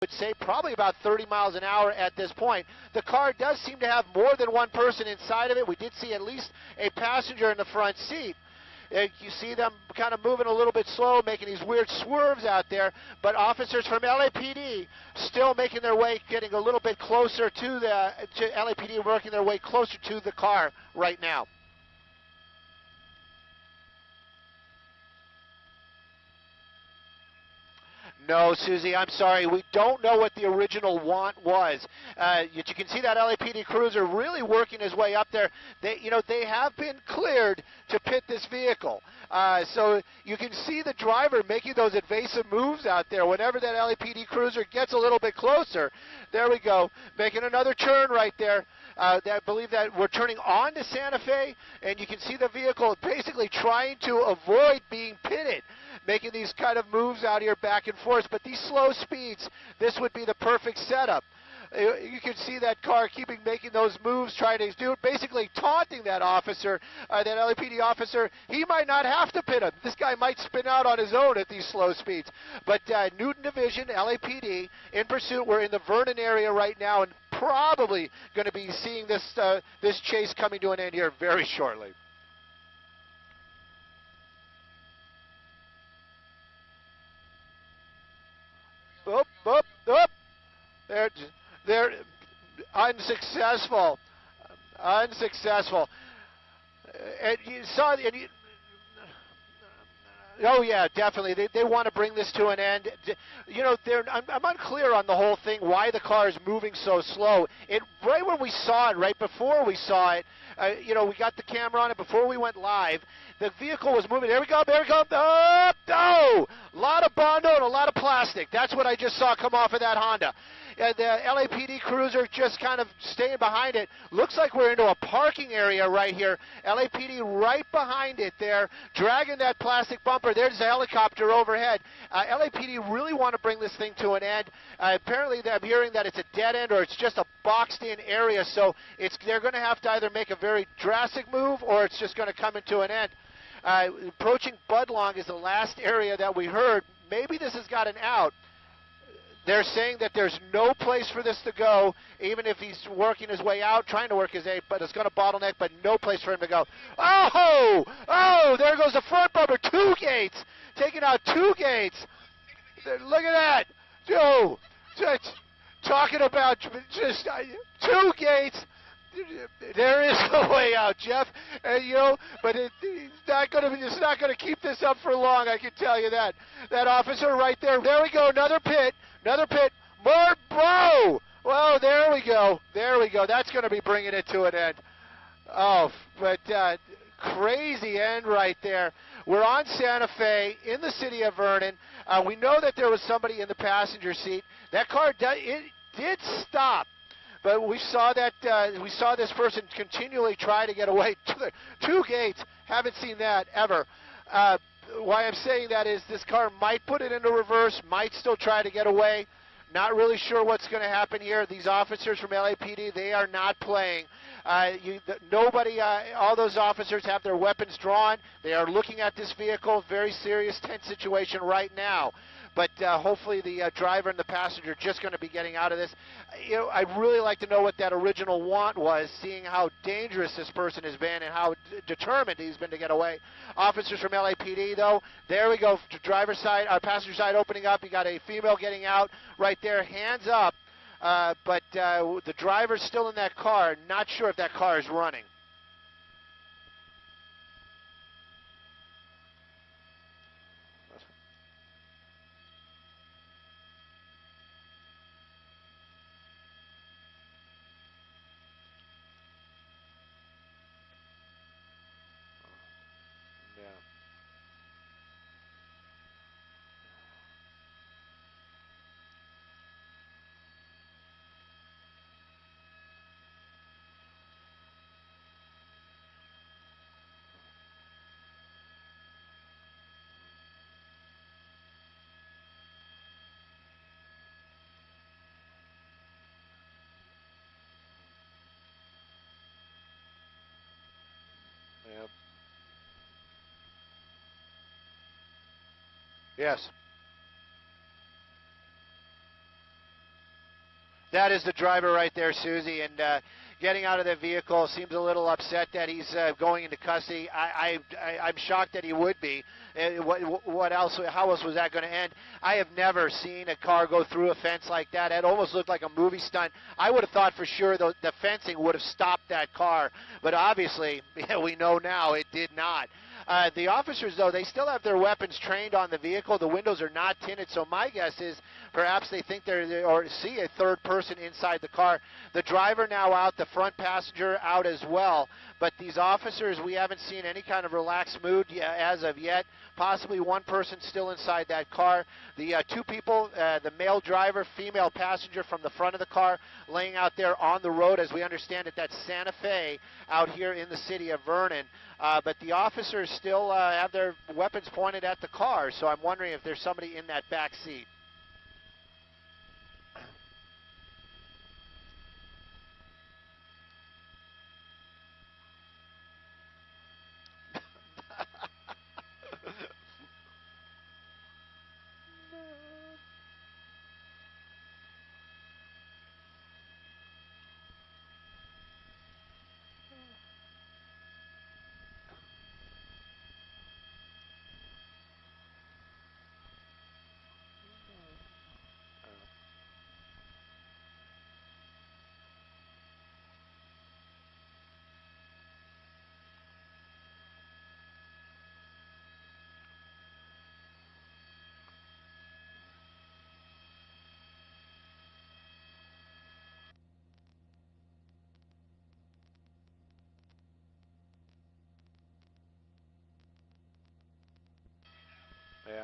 would say probably about 30 miles an hour at this point. The car does seem to have more than one person inside of it. We did see at least a passenger in the front seat. You see them kind of moving a little bit slow, making these weird swerves out there, but officers from LAPD still making their way, getting a little bit closer to LAPD, working their way closer to the car right now. No, Susie, I'm sorry. We don't know what the original want was. You can see that LAPD cruiser really working his way up there. They have been cleared to pit this vehicle. So you can see the driver making those evasive moves out there. Whenever that LAPD cruiser gets a little bit closer, there we go, making another turn right there. I believe that we're turning on to Santa Fe, and you can see the vehicle basically trying to avoid being pitted, making these kind of moves out here back and forth. But these slow speeds, this would be the perfect setup. You can see that car making those moves, trying to do it, basically taunting that officer, that LAPD officer. He might not have to pit him. This guy might spin out on his own at these slow speeds. But Newton Division, LAPD, in pursuit. We're in the Vernon area right now, and probably going to be seeing this chase coming to an end here very shortly. Up, up, up. They're unsuccessful. Unsuccessful. And you saw, oh yeah, definitely. They want to bring this to an end. I'm unclear on the whole thing, why the car is moving so slow. Right when we saw it, right before we saw it, we got the camera on it before we went live. The vehicle was moving. There we go, there we go. Oh, no! A lot of Bondo and a lot of plastic. That's what I just saw come off of that Honda. The LAPD cruiser just kind of staying behind it. Looks like we're into a parking area right here. LAPD right behind it there, dragging that plastic bumper. There's the helicopter overhead. LAPD really want to bring this thing to an end. Apparently, I'm hearing that it's a dead end or it's just a boxed-in area, so they're going to have to either make a very drastic move or it's just going to come into an end. Approaching Budlong is the last area that we heard. Maybe this has got an out. They're saying that there's no place for this to go, even if he's working his way out, trying to work his way, but it's going to bottleneck, but no place for him to go. Oh! Oh, there goes the front bumper. 2 gates. Taking out 2 gates. Look at that. Oh, talking about just 2 gates. There is no way out, Jeff. But it's not going to keep this up for long. I can tell you that. That officer right there. There we go. Another pit. Another pit. More bro. Well, there we go. There we go. That's going to be bringing it to an end. Oh, but crazy end right there. We're on Santa Fe in the city of Vernon. We know that there was somebody in the passenger seat. That car did stop. But we saw this person continually try to get away. 2 gates. Haven't seen that ever. Why I'm saying that is this car might put it into reverse, might still try to get away. Not really sure what's going to happen here. These officers from LAPD, they are not playing. All those officers have their weapons drawn. They are looking at this vehicle. Very serious, tense situation right now. But hopefully the driver and the passenger are just going to be getting out of this. I'd really like to know what that original want was, seeing how dangerous this person has been and how determined he's been to get away. Officers from LAPD, though, there we go. Driver's side, passenger side opening up. You got a female getting out right there, hands up. But the driver's still in that car. Not sure if that car is running. Yep. Yes. That is the driver right there, Susie, and getting out of the vehicle, seems a little upset that he's going into custody. I'm shocked that he would be. What else? How else was that going to end? I have never seen a car go through a fence like that. It almost looked like a movie stunt. I would have thought for sure the fencing would have stopped that car, but obviously we know now it did not. The officers, though, they still have their weapons trained on the vehicle. The windows are not tinted, so my guess is perhaps they think or see a third person inside the car. The driver now out, the front passenger out as well. But these officers, we haven't seen any kind of relaxed mood as of yet. Possibly one person still inside that car. The two people, the male driver, female passenger from the front of the car, laying out there on the road. As we understand it, that's Santa Fe out here in the city of Vernon. But the officers still have their weapons pointed at the car, so I'm wondering if there's somebody in that back seat. Yeah.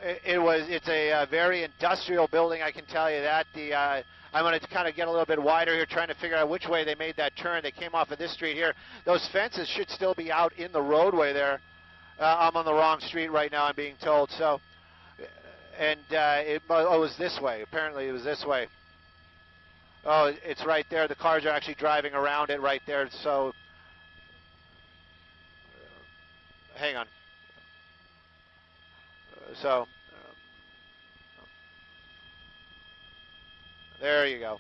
It's a very industrial building, I can tell you that. I'm going to kind of get a little bit wider here, trying to figure out which way they made that turn. They came off of this street here. Those fences should still be out in the roadway there. I'm on the wrong street right now, I'm being told. So, and it was this way. Apparently it was this way. Oh, it's right there. The cars are actually driving around it right there. So, hang on. So, there you go.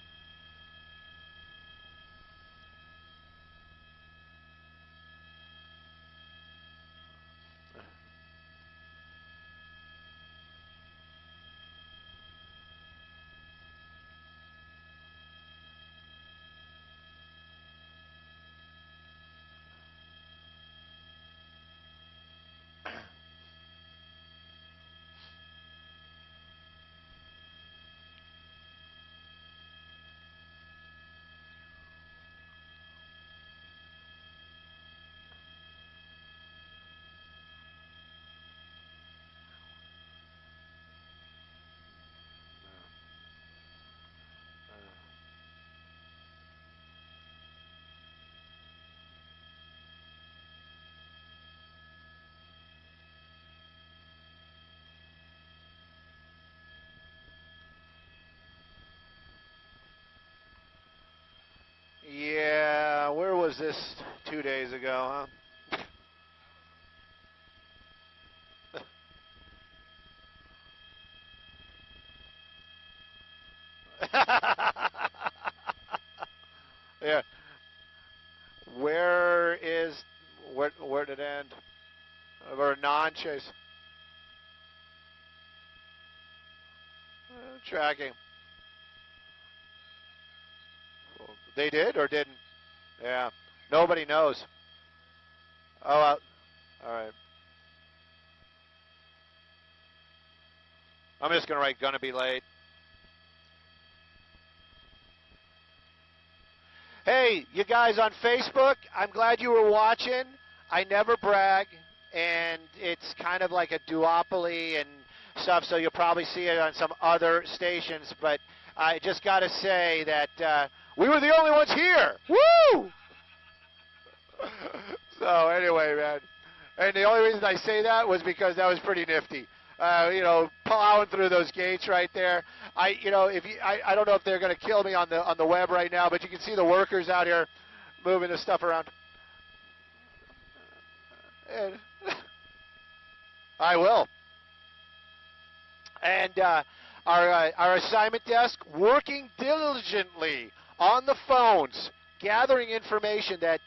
Yeah, where was this 2 days ago, huh? Yeah. Where did it end? Or non-chase. Tracking. They did or didn't? Yeah. Nobody knows. Oh, all right. I'm just going to write gonna be late. Hey, you guys on Facebook, I'm glad you were watching. I never brag, and it's kind of like a duopoly and stuff, so you'll probably see it on some other stations, but I just got to say that we were the only ones here. Woo! So anyway, man, and the only reason I say that was because that was pretty nifty. Plowing through those gates right there. I don't know if they're going to kill me on the web right now, but you can see the workers out here moving the stuff around. And I will. And our assignment desk working diligently on the phones, gathering information that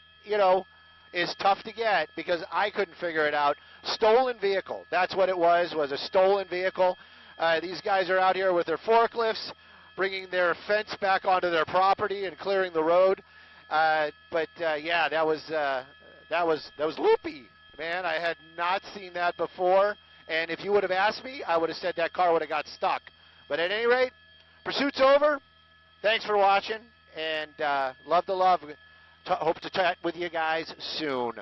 is tough to get because I couldn't figure it out. Stolen vehicle. That's what it was a stolen vehicle. These guys are out here with their forklifts, bringing their fence back onto their property and clearing the road. Yeah, that was loopy, man. I had not seen that before. And if you would have asked me, I would have said that car would have got stuck. But at any rate, pursuit's over. Thanks for watching, and love to love. Hope to chat with you guys soon.